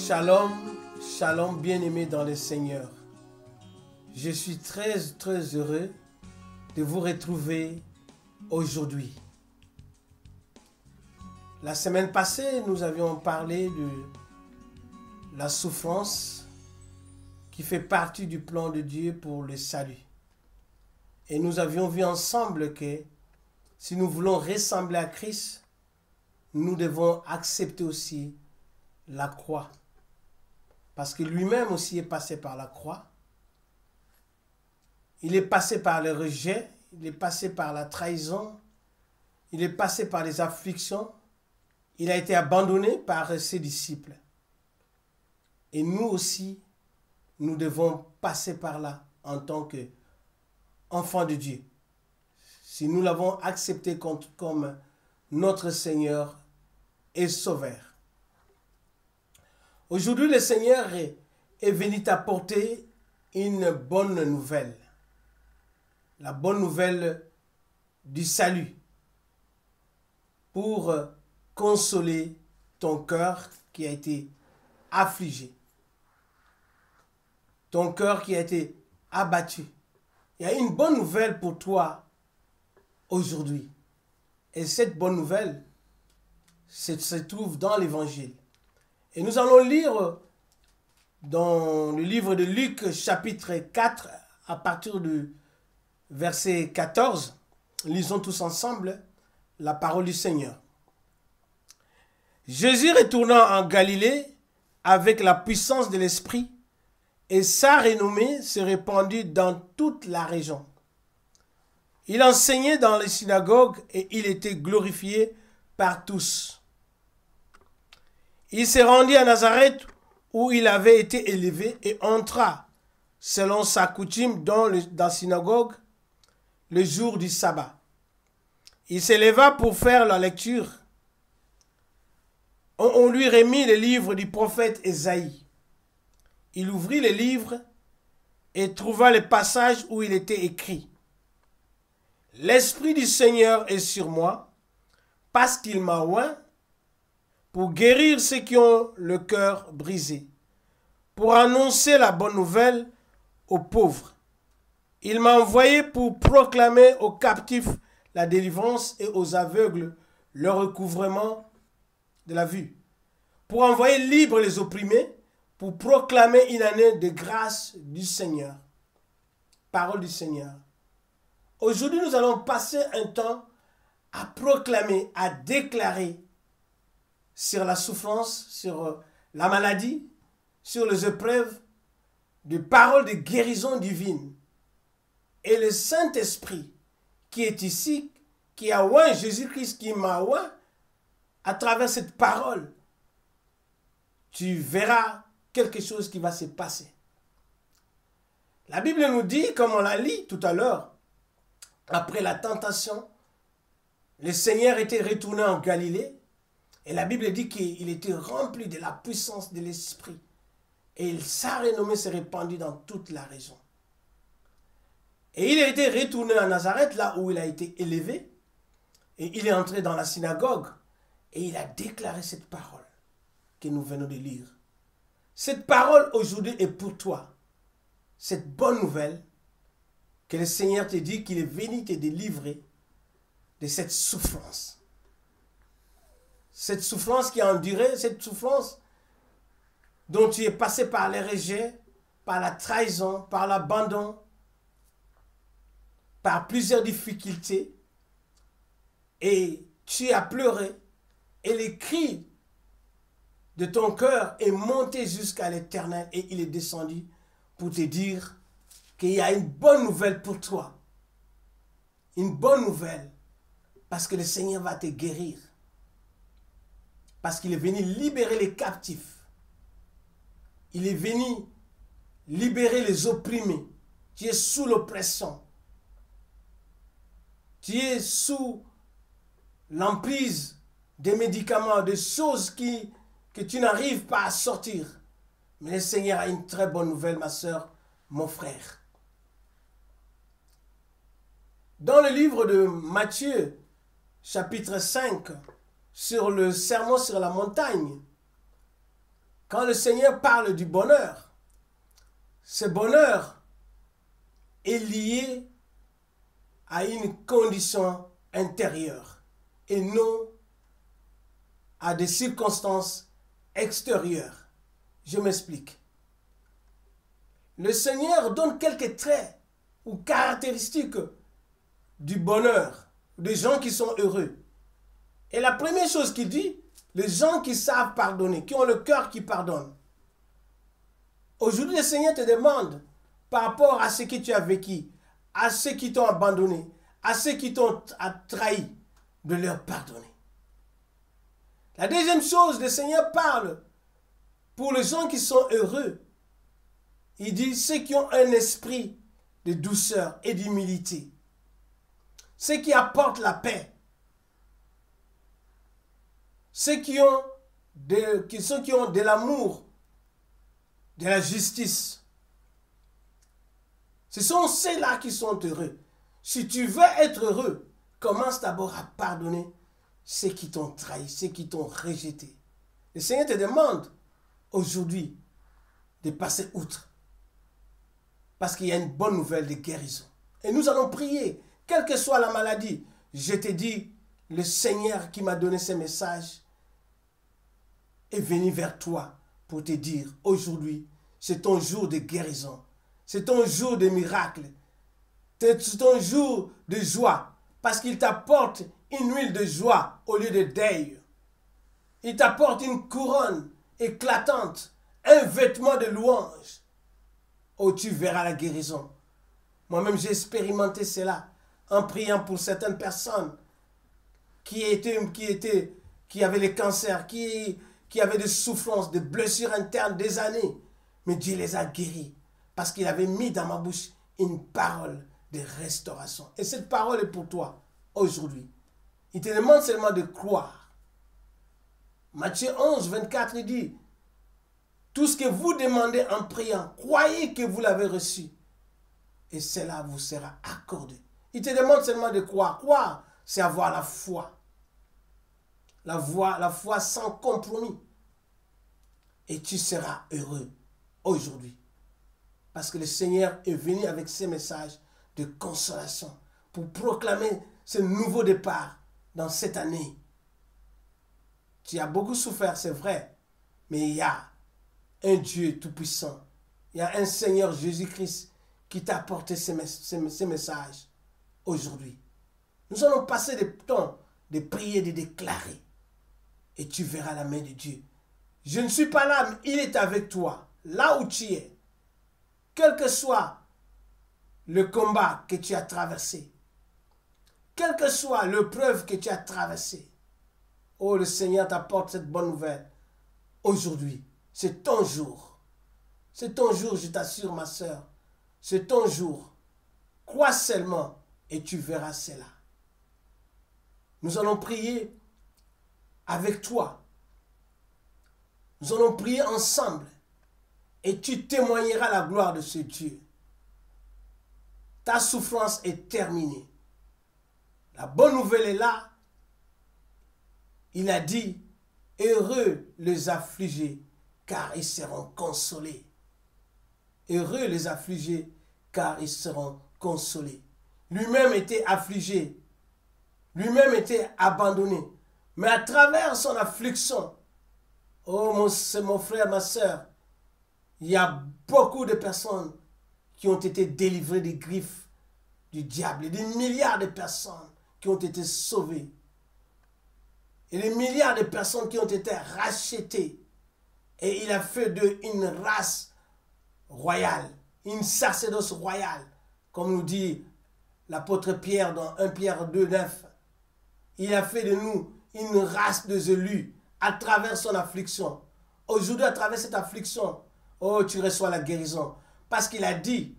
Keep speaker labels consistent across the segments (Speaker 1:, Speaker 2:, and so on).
Speaker 1: Shalom, shalom bien-aimés dans le Seigneur. Je suis très heureux de vous retrouver aujourd'hui. La semaine passée, nous avions parlé de la souffrance qui fait partie du plan de Dieu pour le salut. Et nous avions vu ensemble que si nous voulons ressembler à Christ, nous devons accepter aussi la croix. Parce que lui-même aussi est passé par la croix. Il est passé par le rejet, il est passé par la trahison, il est passé par les afflictions, il a été abandonné par ses disciples. Et nous aussi, nous devons passer par là en tant qu'enfants de Dieu. Si nous l'avons accepté comme notre Seigneur et Sauveur. Aujourd'hui, le Seigneur est venu t'apporter une bonne nouvelle. La bonne nouvelle du salut. Pour consoler ton cœur qui a été affligé. Ton cœur qui a été abattu. Il y a une bonne nouvelle pour toi aujourd'hui. Et cette bonne nouvelle se trouve dans l'Évangile. Et nous allons lire dans le livre de Luc, chapitre 4, à partir du verset 14. Lisons tous ensemble la parole du Seigneur. Jésus retourna en Galilée avec la puissance de l'Esprit, et sa renommée se répandit dans toute la région. Il enseignait dans les synagogues et il était glorifié par tous. Il se rendit à Nazareth où il avait été élevé et entra, selon sa coutume, dans la synagogue le jour du sabbat. Il s'éleva pour faire la lecture. On lui remit le livre du prophète Ésaïe. Il ouvrit le livre et trouva le passage où il était écrit. « L'Esprit du Seigneur est sur moi, parce qu'il m'a oint pour guérir ceux qui ont le cœur brisé, pour annoncer la bonne nouvelle aux pauvres. Il m'a envoyé pour proclamer aux captifs la délivrance et aux aveugles le recouvrement de la vue, pour envoyer libres les opprimés, pour proclamer une année de grâce du Seigneur. » Parole du Seigneur. Aujourd'hui, nous allons passer un temps à proclamer, à déclarer sur la souffrance, sur la maladie, sur les épreuves, des paroles de guérison divine. Et le Saint-Esprit qui est ici, qui a oint Jésus-Christ, qui m'a oint, à travers cette parole, tu verras quelque chose qui va se passer. La Bible nous dit, comme on l'a lu tout à l'heure, après la tentation, le Seigneur était retourné en Galilée. Et la Bible dit qu'il était rempli de la puissance de l'Esprit. Et sa renommée s'est répandue dans toute la région. Et il a été retourné à Nazareth, là où il a été élevé. Et il est entré dans la synagogue. Et il a déclaré cette parole que nous venons de lire. Cette parole aujourd'hui est pour toi. Cette bonne nouvelle que le Seigneur te dit qu'il est venu te délivrer de cette souffrance. Cette souffrance qui a enduré, cette souffrance dont tu es passé par les rejets, par la trahison, par l'abandon, par plusieurs difficultés. Et tu as pleuré et les cris de ton cœur est monté jusqu'à l'Éternel et il est descendu pour te dire qu'il y a une bonne nouvelle pour toi. Une bonne nouvelle parce que le Seigneur va te guérir. Parce qu'il est venu libérer les captifs. Il est venu libérer les opprimés. Tu es sous l'oppression. Tu es sous l'emprise des médicaments, des choses que tu n'arrives pas à sortir. Mais le Seigneur a une très bonne nouvelle, ma soeur, mon frère. Dans le livre de Matthieu, chapitre 5, sur le sermon sur la montagne, quand le Seigneur parle du bonheur, ce bonheur est lié à une condition intérieure et non à des circonstances extérieures. Je m'explique. Le Seigneur donne quelques traits ou caractéristiques du bonheur, des gens qui sont heureux. Et la première chose qu'il dit, les gens qui savent pardonner, qui ont le cœur qui pardonne. Aujourd'hui, le Seigneur te demande, par rapport à ce que tu as vécu, à ceux qui t'ont abandonné, à ceux qui t'ont trahi, de leur pardonner. La deuxième chose, le Seigneur parle pour les gens qui sont heureux. Il dit ceux qui ont un esprit de douceur et d'humilité. Ceux qui apportent la paix. Ceux qui ont de l'amour, de la justice. Ce sont ceux-là qui sont heureux. Si tu veux être heureux, commence d'abord à pardonner ceux qui t'ont trahi, ceux qui t'ont rejeté. Le Seigneur te demande aujourd'hui de passer outre. Parce qu'il y a une bonne nouvelle de guérison. Et nous allons prier, quelle que soit la maladie. Je te dis, le Seigneur qui m'a donné ce message est venu vers toi pour te dire, aujourd'hui, c'est ton jour de guérison. C'est ton jour de miracle. C'est ton jour de joie. Parce qu'il t'apporte une huile de joie au lieu de deuil. Il t'apporte une couronne éclatante, un vêtement de louange. Oh, tu verras la guérison. Moi-même, j'ai expérimenté cela en priant pour certaines personnes qui avaient les cancers, qui avaient des souffrances, des blessures internes des années. Mais Dieu les a guéris parce qu'il avait mis dans ma bouche une parole de restauration. Et cette parole est pour toi aujourd'hui. Il te demande seulement de croire. Matthieu 11, 24, il dit, tout ce que vous demandez en priant, croyez que vous l'avez reçu. Et cela vous sera accordé. Il te demande seulement de croire. Croire, c'est avoir la foi. La foi sans compromis. Et tu seras heureux aujourd'hui. Parce que le Seigneur est venu avec ses messages de consolation pour proclamer ce nouveau départ dans cette année. Tu as beaucoup souffert, c'est vrai, mais il y a un Dieu tout-puissant. Il y a un Seigneur Jésus-Christ qui t'a apporté ces messages aujourd'hui. Nous allons passer des temps de prier, de déclarer. Et tu verras la main de Dieu. Je ne suis pas là, mais il est avec toi, là où tu es. Quel que soit le combat que tu as traversé, quelle que soit l'épreuve que tu as traversée, oh, le Seigneur t'apporte cette bonne nouvelle. Aujourd'hui, c'est ton jour. C'est ton jour, je t'assure, ma soeur. C'est ton jour. Crois seulement et tu verras cela. Nous allons prier avec toi. Nous allons prier ensemble. Et tu témoigneras la gloire de ce Dieu. Ta souffrance est terminée. La bonne nouvelle est là. Il a dit, heureux les affligés, car ils seront consolés. Heureux les affligés, car ils seront consolés. Lui-même était affligé. Lui-même était abandonné. Mais à travers son affliction, oh mon frère, ma soeur, il y a beaucoup de personnes qui ont été délivrées des griffes du diable. Des milliards de personnes qui ont été sauvées. Et des milliards de personnes qui ont été rachetées. Et il a fait d'eux une race royale, une sacerdoce royale, comme nous dit l'apôtre Pierre dans 1 Pierre 2, 9. Il a fait de nous une race de élus à travers son affliction. Aujourd'hui, à travers cette affliction, oh, tu reçois la guérison. Parce qu'il a dit,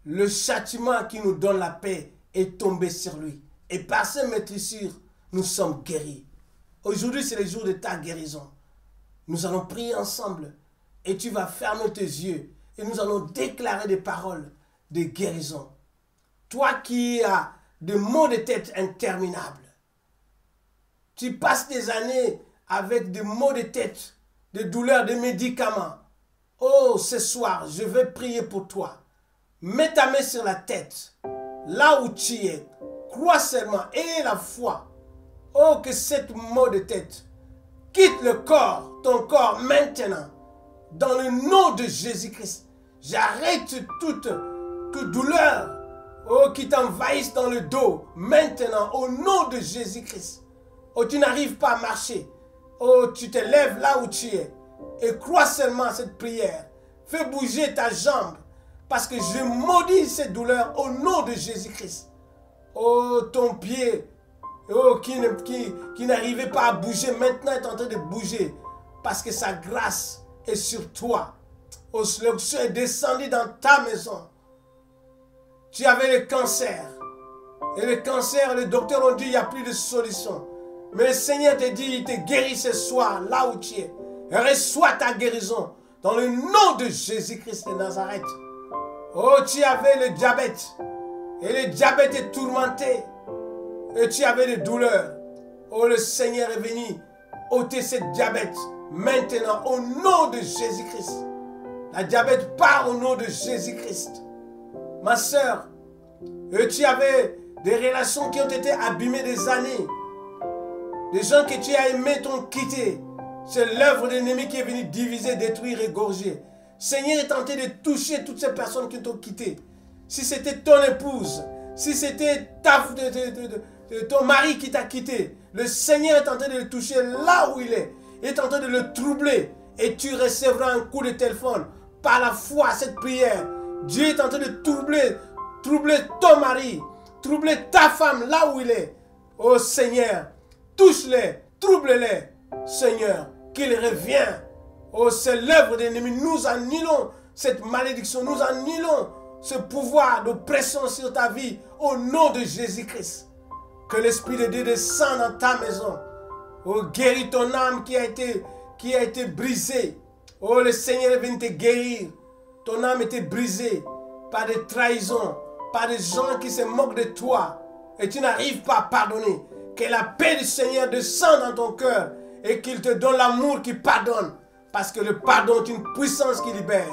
Speaker 1: le châtiment qui nous donne la paix est tombé sur lui. Et par ses maîtrisures, nous sommes guéris. Aujourd'hui, c'est le jour de ta guérison. Nous allons prier ensemble et tu vas fermer tes yeux et nous allons déclarer des paroles de guérison. Toi qui as des maux de tête interminables, tu passes des années avec des maux de tête de douleurs, de médicaments. Oh, ce soir, je vais prier pour toi. Mets ta main sur la tête, là où tu es. Crois seulement, aie la foi. Oh, que cette mot de tête quitte le corps, ton corps maintenant. Dans le nom de Jésus-Christ, j'arrête toute douleur qui t'envahisse dans le dos. Maintenant, au nom de Jésus-Christ. Oh, tu n'arrives pas à marcher. Oh, tu te lèves là où tu es. Et crois seulement à cette prière. Fais bouger ta jambe. Parce que je maudis cette douleur au nom de Jésus-Christ. Oh, ton pied qui n'arrivait pas à bouger, maintenant est en train de bouger. Parce que sa grâce est sur toi. Oh, le ciel est descendu dans ta maison. Tu avais le cancer. Et le cancer, les docteurs ont dit qu'il n'y a plus de solution. Mais le Seigneur te dit, il te guérit ce soir, là où tu es. Et reçois ta guérison dans le nom de Jésus-Christ de Nazareth. Oh, tu avais le diabète. Et le diabète est tourmenté. Et tu avais des douleurs. Oh, le Seigneur est venu ôter ce diabète. Maintenant, au nom de Jésus-Christ. La diabète part au nom de Jésus-Christ. Ma soeur, tu avais des relations qui ont été abîmées des années. Des gens que tu as aimés t'ont quitté. C'est l'œuvre de l'ennemi qui est venu diviser, détruire, égorger. Seigneur est tenté de toucher toutes ces personnes qui t'ont quitté. Si c'était ton épouse, si c'était ton mari qui t'a quitté, le Seigneur est tenté de le toucher là où il est. Il est tenté de le troubler. Et tu recevras un coup de téléphone par la foi, cette prière. Dieu est tenté de troubler ton mari, troubler ta femme là où il est. Oh Seigneur, touche-les, trouble-les. Seigneur, qu'il revienne. Oh, c'est l'œuvre de l'ennemi. Nous annulons cette malédiction. Nous annulons ce pouvoir d'oppression sur ta vie au nom de Jésus-Christ. Que l'Esprit de Dieu descende dans ta maison. Oh, guéris ton âme qui a été brisée. Oh, le Seigneur est venu te guérir. Ton âme était brisée par des trahisons, par des gens qui se moquent de toi. Et tu n'arrives pas à pardonner. Que la paix du Seigneur descende dans ton cœur et qu'il te donne l'amour qui pardonne. Parce que le pardon est une puissance qui libère.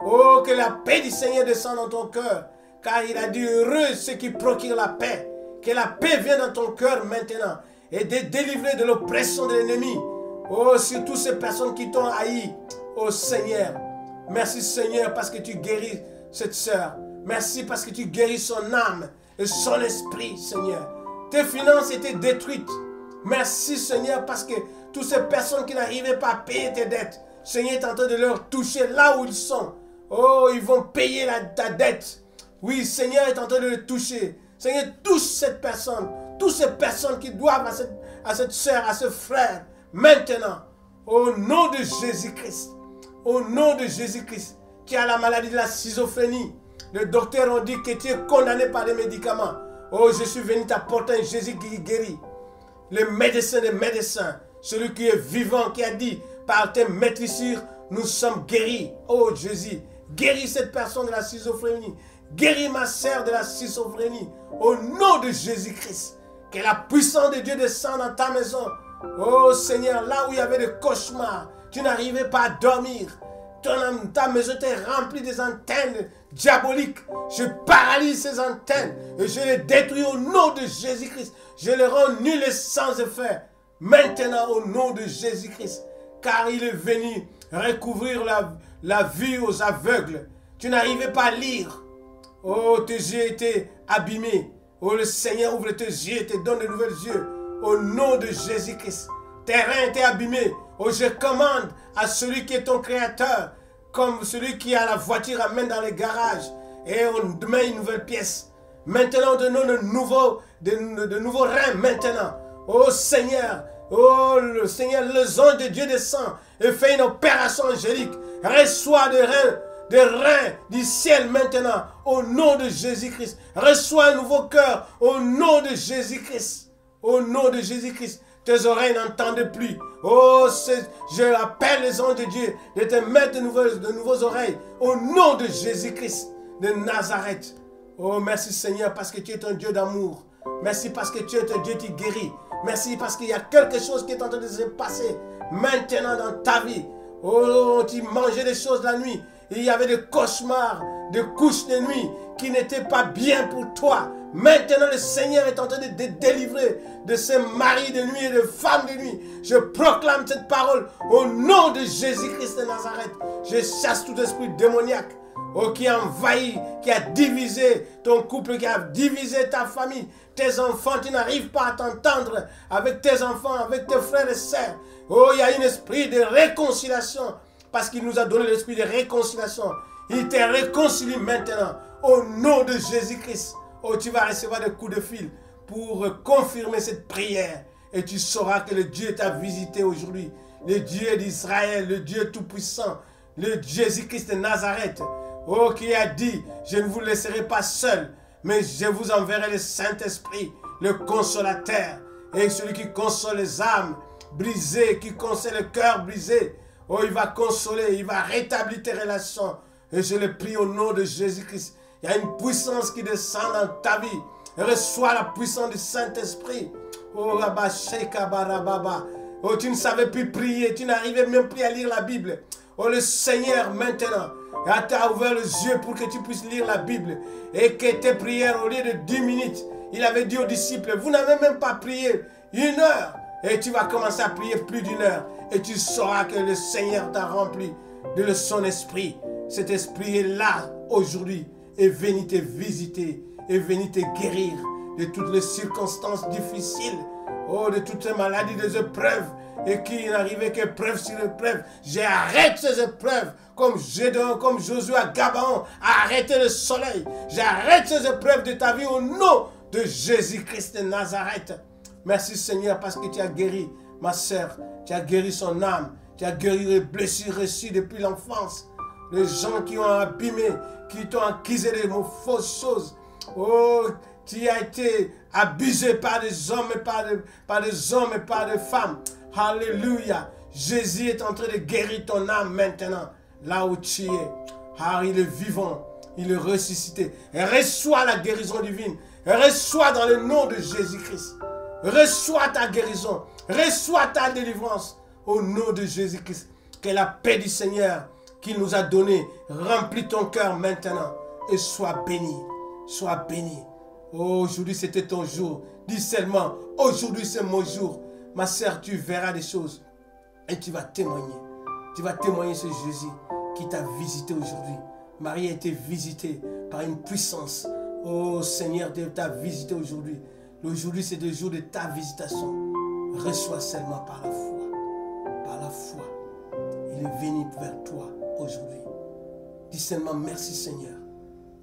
Speaker 1: Oh, que la paix du Seigneur descende dans ton cœur. Car il a dit heureux ceux qui procurent la paix. Que la paix vienne dans ton cœur maintenant. Et de délivrer de l'oppression de l'ennemi. Oh, sur toutes ces personnes qui t'ont haï. Oh Seigneur. Merci Seigneur parce que tu guéris cette sœur. Merci parce que tu guéris son âme et son esprit, Seigneur. Tes finances étaient détruites. Merci Seigneur parce que toutes ces personnes qui n'arrivaient pas à payer tes dettes, Seigneur est en train de leur toucher là où ils sont. Oh, ils vont payer ta dette. Oui, Seigneur est en train de les toucher. Seigneur, touche cette personne. Toutes ces personnes qui doivent à cette sœur, à ce frère. Maintenant, au nom de Jésus-Christ. Au nom de Jésus-Christ. Tu as la maladie de la schizophrénie. Les docteurs ont dit que tu es condamné par les médicaments. Oh, je suis venu t'apporter un Jésus qui guérit. Le médecin des médecins, celui qui est vivant, qui a dit, par tes maîtrisures, nous sommes guéris. Oh Jésus, guéris cette personne de la schizophrénie. Guéris ma sœur de la schizophrénie. Au nom de Jésus-Christ, que la puissance de Dieu descende dans ta maison. Oh Seigneur, là où il y avait des cauchemars, tu n'arrivais pas à dormir. Ta maison était remplie des antennes diaboliques. Je paralyse ces antennes et je les détruis au nom de Jésus-Christ. Je les rends nulles et sans effet. Maintenant au nom de Jésus-Christ. Car il est venu recouvrir la vue aux aveugles. Tu n'arrivais pas à lire. Oh, tes yeux étaient abîmés. Oh, le Seigneur ouvre tes yeux et te donne de nouvelles yeux. Au nom de Jésus-Christ. Tes reins étaient abîmés. Oh, je commande à celui qui est ton créateur, comme celui qui a la voiture amène dans les garages et on met une nouvelle pièce. Maintenant, on te donne de nouveaux reins maintenant. Oh Seigneur, oh le Seigneur, les anges de Dieu descend et fait une opération angélique. Reçois des reins du ciel maintenant, au nom de Jésus-Christ. Reçois un nouveau cœur, au nom de Jésus-Christ. Au nom de Jésus-Christ. Tes oreilles n'entendent plus. Oh, je appelle les anges de Dieu de te mettre de nouveaux oreilles. Au nom de Jésus-Christ de Nazareth. Oh, merci Seigneur parce que tu es un Dieu d'amour. Merci parce que tu es un Dieu qui guérit. Merci parce qu'il y a quelque chose qui est en train de se passer maintenant dans ta vie. Oh, tu mangeais des choses la nuit. Il y avait des cauchemars, des couches de nuit qui n'étaient pas bien pour toi. Maintenant, le Seigneur est en train de te délivrer de ces maris de nuit et de femmes de nuit. Je proclame cette parole au nom de Jésus-Christ de Nazareth. Je chasse tout esprit démoniaque, oh, qui a envahi, qui a divisé ton couple, qui a divisé ta famille. Tes enfants, tu n'arrives pas à t'entendre avec tes enfants, avec tes frères et sœurs. Oh, il y a un esprit de réconciliation, parce qu'il nous a donné l'esprit de réconciliation. Il te réconcilie maintenant au nom de Jésus-Christ. Oh, tu vas recevoir des coups de fil pour confirmer cette prière. Et tu sauras que le Dieu t'a visité aujourd'hui. Le Dieu d'Israël, le Dieu tout-puissant, le Jésus-Christ de Nazareth. Oh, qui a dit, je ne vous laisserai pas seul, mais je vous enverrai le Saint-Esprit, le consolateur. Et celui qui console les âmes brisées, qui console le cœur brisé. Oh, il va consoler, il va rétablir tes relations. Et je le prie au nom de Jésus-Christ. Il y a une puissance qui descend dans ta vie. Reçois la puissance du Saint-Esprit. Oh, Rabba Sheikha Barababa. Oh, tu ne savais plus prier. Tu n'arrivais même plus à lire la Bible. Oh, le Seigneur, maintenant, t'a ouvert les yeux pour que tu puisses lire la Bible. Et que tes prières, au lieu de 10 minutes, il avait dit aux disciples, vous n'avez même pas prié 1 heure. Et tu vas commencer à prier plus d'1 heure. Et tu sauras que le Seigneur t'a rempli de son esprit. Cet esprit est là aujourd'hui. Et venu te visiter, et venu te guérir de toutes les circonstances difficiles, oh, de toutes les maladies, des épreuves, et qui n'arrivait qu'épreuve sur épreuve. J'arrête ces épreuves, comme Josué à Gabaon a arrêté le soleil. J'arrête ces épreuves de ta vie au nom de Jésus-Christ de Nazareth. Merci Seigneur parce que tu as guéri ma soeur, tu as guéri son âme, tu as guéri les blessures reçues depuis l'enfance. Les gens qui ont abîmé, qui t'ont accusé de fausses choses. Oh, tu as été abusé par des hommes et par des femmes. Alléluia. Jésus est en train de guérir ton âme maintenant, là où tu es. Ah, il est vivant, il est ressuscité. Et reçois la guérison divine. Et reçois dans le nom de Jésus-Christ. Reçois ta guérison. Reçois ta délivrance au nom de Jésus-Christ. Que la paix du Seigneur qu'il nous a donné remplit ton cœur maintenant. Et sois béni. Sois béni. Oh, aujourd'hui c'était ton jour. Dis seulement, aujourd'hui c'est mon jour. Ma sœur, tu verras des choses. Et tu vas témoigner. Tu vas témoigner ce Jésus qui t'a visité aujourd'hui. Marie a été visitée par une puissance. Oh Seigneur, Dieu t'a visité aujourd'hui. Aujourd'hui c'est le jour de ta visitation. Reçois seulement par la foi. Par la foi. Il est venu vers toi aujourd'hui. Dis seulement merci Seigneur.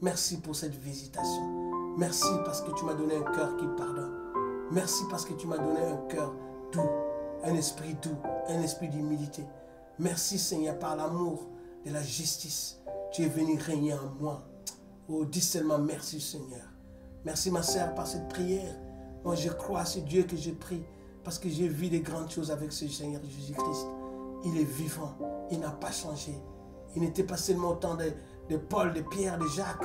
Speaker 1: Merci pour cette visitation. Merci parce que tu m'as donné un cœur qui pardonne. Merci parce que tu m'as donné un cœur doux, un esprit doux, un esprit d'humilité. Merci Seigneur par l'amour de la justice. Tu es venu régner en moi. Oh, dis seulement merci Seigneur. Merci ma sœur par cette prière. Moi je crois à ce Dieu que je prie parce que j'ai vu des grandes choses avec ce Seigneur Jésus-Christ. Il est vivant, il n'a pas changé. Il n'était pas seulement au temps de Paul, de Pierre, de Jacques,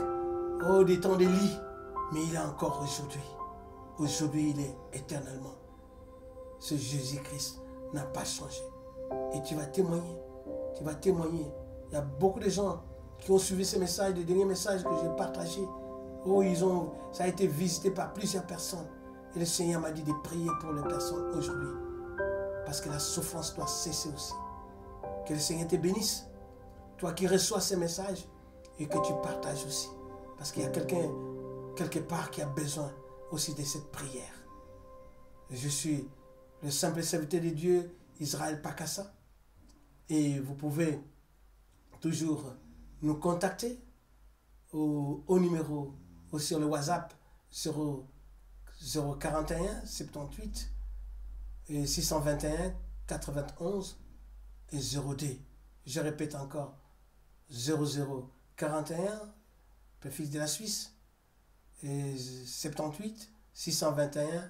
Speaker 1: oh, des temps d'Élie, mais il est encore aujourd'hui. Aujourd'hui, il est éternellement. Ce Jésus-Christ n'a pas changé. Et tu vas témoigner. Tu vas témoigner. Il y a beaucoup de gens qui ont suivi ces messages, les derniers messages que j'ai partagés. Oh, ça a été visité par plusieurs personnes. Et le Seigneur m'a dit de prier pour les personnes aujourd'hui. Parce que la souffrance doit cesser aussi. Que le Seigneur te bénisse. Toi qui reçois ces messages et que tu partages aussi. Parce qu'il y a quelqu'un, quelque part, qui a besoin aussi de cette prière. Je suis le simple serviteur de Dieu, Israël Pakassa. Et vous pouvez toujours nous contacter au numéro, ou sur le WhatsApp 041 78 et 621 91 et 02. Je répète encore 0041, préfixe de la Suisse, et 78 621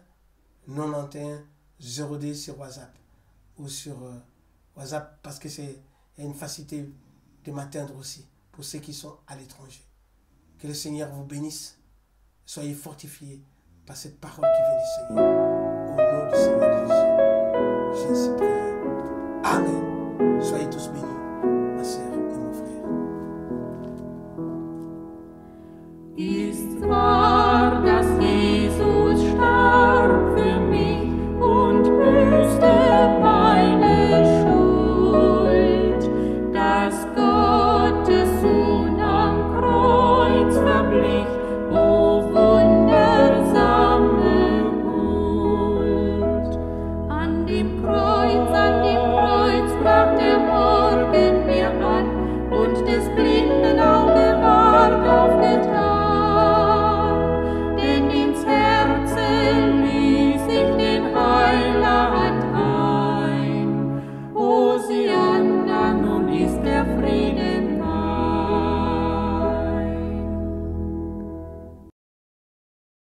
Speaker 1: 91 02 sur WhatsApp. Ou sur WhatsApp parce que c'est une facilité de m'atteindre aussi pour ceux qui sont à l'étranger. Que le Seigneur vous bénisse. Soyez fortifiés par cette parole qui vient du Seigneur.